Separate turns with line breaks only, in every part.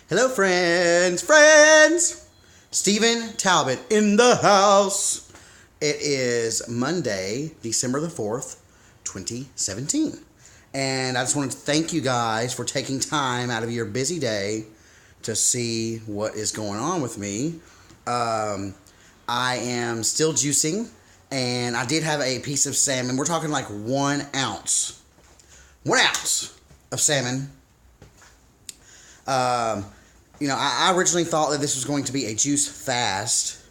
Hello, friends! Stephen Talbot in the house. It is Monday, December the 4th, 2017. And I just wanted to thank you guys for taking time out of your busy day to see what is going on with me. I am still juicing, and I did have a piece of salmon. We're talking like 1 ounce. 1 ounce of salmon. I originally thought that this was going to be a juice fast.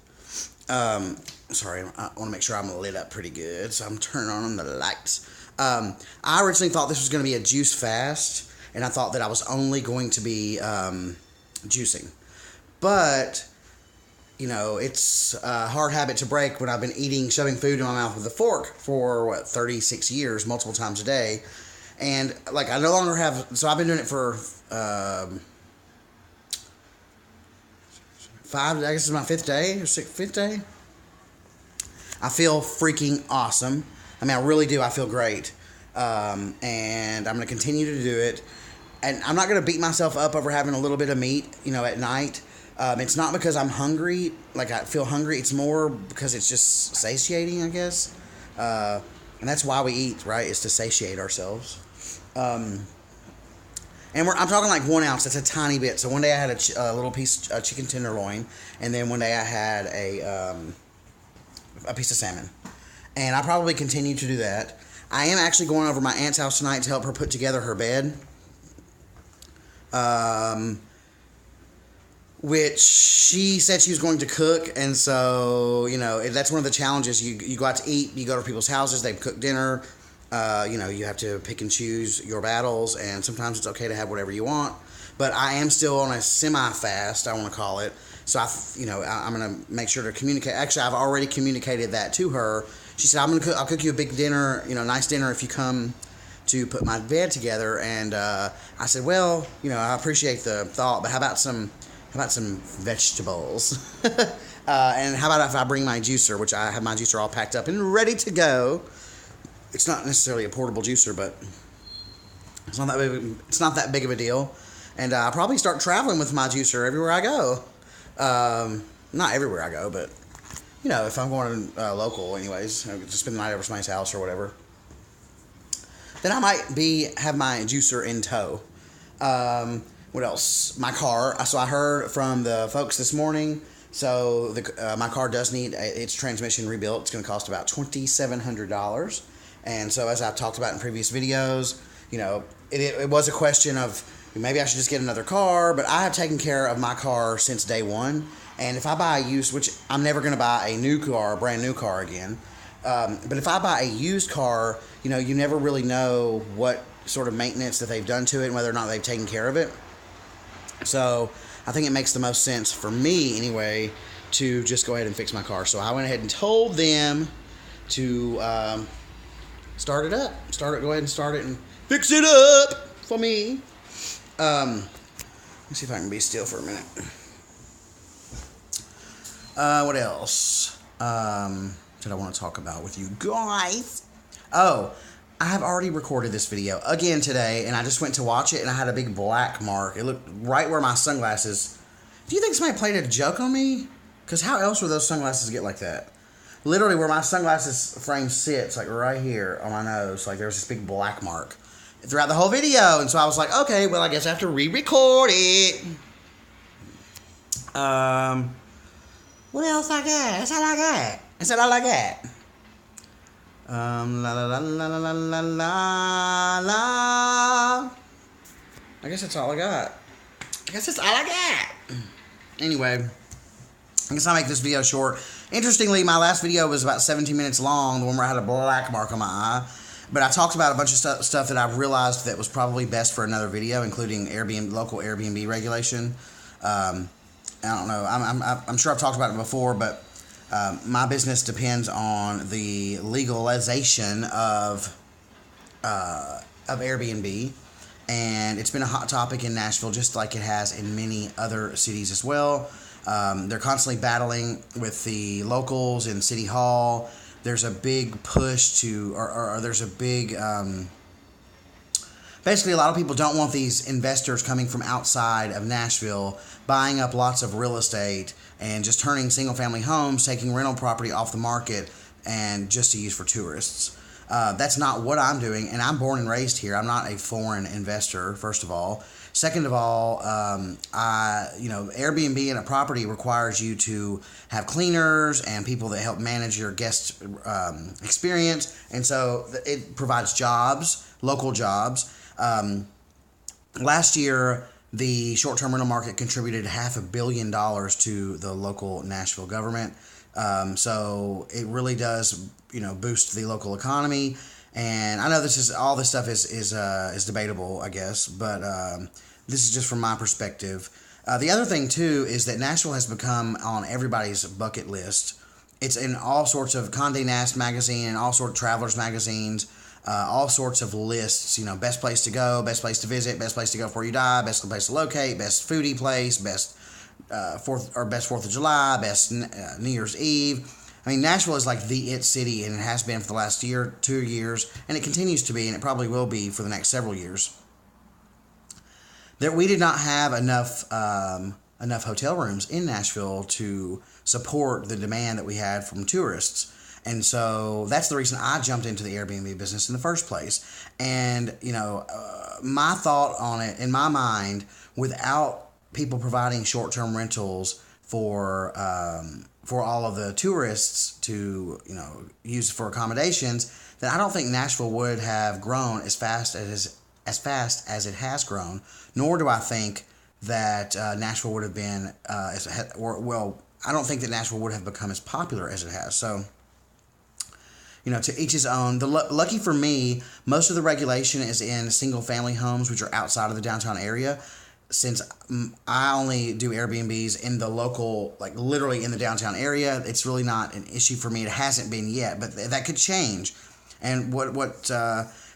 Sorry, I want to make sure I'm lit up pretty good, so I'm turning on the lights. I originally thought this was going to be a juice fast, and I thought that I was only going to be juicing. But, it's a hard habit to break when I've been shoving food in my mouth with a fork for, 36 years, multiple times a day. And, I no longer have... So I've been doing it for... 5, I guess it's my 5th day or 5th day. I feel freaking awesome. I mean, I really do. I feel great. And I'm going to continue to do it. And I'm not going to beat myself up over having a little bit of meat, at night. It's not because I'm hungry, I feel hungry. It's more because it's just satiating, I guess. And that's why we eat, right? Is to satiate ourselves. And I'm talking like 1 ounce. That's a tiny bit. So one day I had a little piece of chicken tenderloin, and then one day I had a piece of salmon. And I probably continue to do that. I am actually going over to my aunt's house tonight to help her put together her bed. Which she said she was going to cook, and so, that's one of the challenges. You go out to eat, you go to people's houses, they cook dinner. You have to pick and choose your battles, and sometimes it's okay to have whatever you want. But I am still on a semi-fast, I want to call it. So, I'm going to make sure to communicate. Actually, I've already communicated that to her. She said, I'll cook you a big dinner, nice dinner if you come to put my bed together. And I said, well, I appreciate the thought, but how about some vegetables? And how about if I bring my juicer, which I have my juicer all packed up and ready to go. It's not necessarily a portable juicer, but it's not that big of a deal. And I'll probably start traveling with my juicer everywhere I go. Not everywhere I go, but, if I'm going local anyways, to spend the night over somebody's house or whatever, then I might have my juicer in tow. What else? My car. So I heard from the folks this morning. So my car does need its transmission rebuilt. It's going to cost about $2,700. And so, as I've talked about in previous videos, it was a question of maybe I should just get another car, but I have taken care of my car since day one. And if I buy a used, which I'm never going to buy a brand new car again, but if I buy a used car, you never really know what sort of maintenance that they've done to it and whether or not they've taken care of it. So I think it makes the most sense for me, anyway, to just go ahead and fix my car. So I went ahead and told them to... start it up. Go ahead and start it and fix it up for me. Let me see if I can be still for a minute. What else did I want to talk about with you guys? Oh, I have already recorded this video again today, and I just went to watch it, and I had a big black mark. It looked right where my sunglasses... Do you think somebody played a joke on me? Because how else would those sunglasses get like that? Literally where my sunglasses frame sits, right here on my nose, there's this big black mark throughout the whole video. And so I was like, okay, well, I guess I have to re-record it. What else I got? That's all I got. La la la la la la la la. I guess that's all I got. Anyway, I guess I'll make this video short. Interestingly, my last video was about 17 minutes long, the one where I had a black mark on my eye. But I talked about a bunch of stuff that I've realized that was probably best for another video, including local Airbnb regulation. I don't know. I'm sure I've talked about it before, but my business depends on the legalization of Airbnb. And it's been a hot topic in Nashville, just like it has in many other cities as well. They're constantly battling with the locals in City Hall. There's a big push to, or there's a big basically, a lot of people don't want these investors coming from outside of Nashville buying up lots of real estate and just turning single-family homes, taking rental property off the market, and just to use for tourists. That's not what I'm doing, and I'm born and raised here. I'm not a foreign investor, first of all. Second of all, Airbnb in a property requires you to have cleaners and people that help manage your guest experience, and so it provides jobs, local jobs. Last year, the short-term rental market contributed $500 million to the local Nashville government. So it really does, boost the local economy. And I know all this stuff is debatable, I guess, but this is just from my perspective. The other thing too is that Nashville has become on everybody's bucket list. It's in all sorts of Condé Nast magazine and all sorts of travelers magazines. All sorts of lists, best place to go, best place to visit, best place to go before you die, best place to locate, best foodie place, best 4th of July, best New Year's Eve. I mean, Nashville is like the it city, and it has been for the last 2 years, and it continues to be, and it probably will be for the next several years. That we did not have enough hotel rooms in Nashville to support the demand that we had from tourists. And so that's the reason I jumped into the Airbnb business in the first place. And, my thought on it, in my mind, without people providing short-term rentals for all of the tourists to, use for accommodations, then I don't think Nashville would have grown as fast as it has grown. Nor do I think that Nashville would have been, I don't think that Nashville would have become as popular as it has. So, to each his own. Lucky for me, most of the regulation is in single-family homes, which are outside of the downtown area. Since I only do Airbnbs in the local, like literally in the downtown area, it's really not an issue for me. It hasn't been yet, but that could change. And what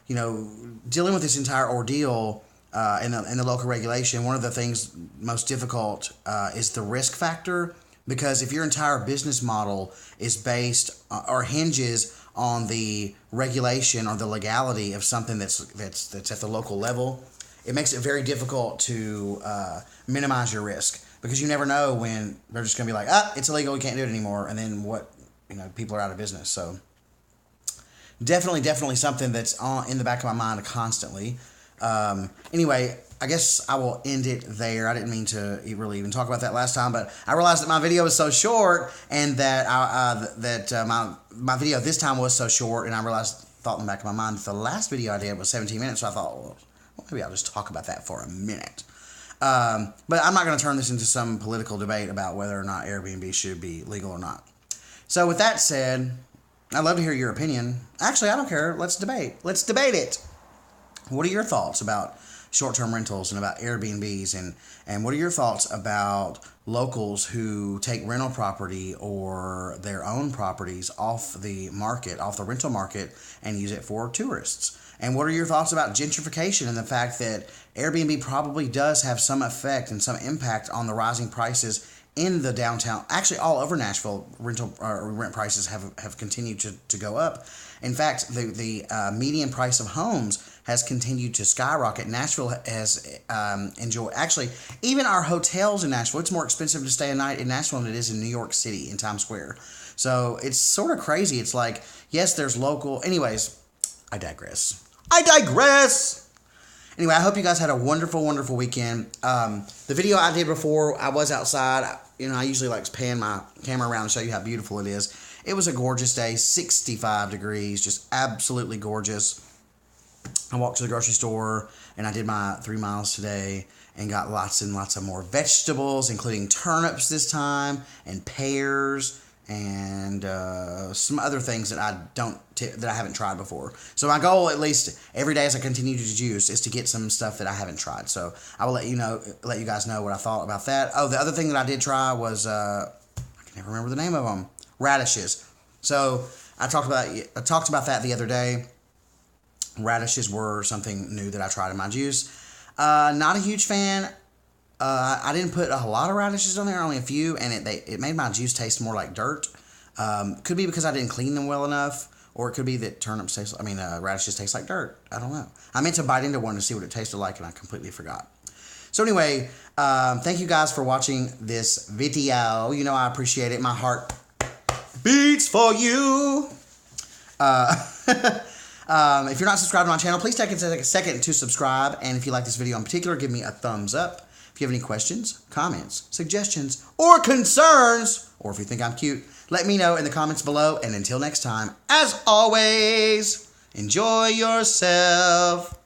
dealing with this entire ordeal in the local regulation, one of the things most difficult is the risk factor. Because if your entire business model is based or hinges on the regulation or the legality of something that's at the local level, it makes it very difficult to minimize your risk, because you never know when they're just going to be like, it's illegal, we can't do it anymore, and then people are out of business. So definitely something that's in the back of my mind constantly. Anyway, I guess I will end it there. I didn't mean to really even talk about that last time, but I realized that my video was so short, and that my video this time was so short, and I thought in the back of my mind that the last video I did was 17 minutes, so I thought, well, maybe I'll just talk about that for a minute. But I'm not going to turn this into some political debate about whether or not Airbnb should be legal or not. So with that said, I'd love to hear your opinion. Actually, I don't care. Let's debate. Let's debate it. What are your thoughts about short-term rentals and about Airbnbs, and what are your thoughts about locals who take rental property or their own properties off the rental market, and use it for tourists? And what are your thoughts about gentrification and the fact that Airbnb probably does have some effect and some impact on the rising prices in the downtown? Actually, all over Nashville, rent prices have continued to go up. In fact, the median price of homes has continued to skyrocket. Nashville has enjoyed, actually, even our hotels in Nashville, it's more expensive to stay a night in Nashville than it is in New York City, in Times Square. So it's sort of crazy. It's like, yes, there's local. Anyways, I digress. Anyway, I hope you guys had a wonderful, wonderful weekend. The video I did before, I was outside. I usually like to pan my camera around and show you how beautiful it is. It was a gorgeous day, 65 degrees, just absolutely gorgeous. I walked to the grocery store, and I did my 3 miles today and got lots and lots of more vegetables, including turnips this time, and pears, and some other things that I haven't tried before. So my goal, at least every day as I continue to juice, is to get some stuff that I haven't tried. So I will let you guys know what I thought about that. Oh, the other thing that I did try was I can never remember the name of them. Radishes. So I talked about that the other day. Radishes were something new that I tried in my juice. Not a huge fan. I didn't put a lot of radishes on there, only a few, and it made my juice taste more like dirt. Could be because I didn't clean them well enough, Or it could be that radishes taste like dirt. I don't know. I meant to bite into one to see what it tasted like, and I completely forgot. So anyway, thank you guys for watching this video. You know I appreciate it. My heart beats for you. If you're not subscribed to my channel, please take a second to subscribe. And if you like this video in particular, give me a thumbs up. If you have any questions, comments, suggestions, or concerns, or if you think I'm cute, let me know in the comments below. And until next time, as always, enjoy yourself.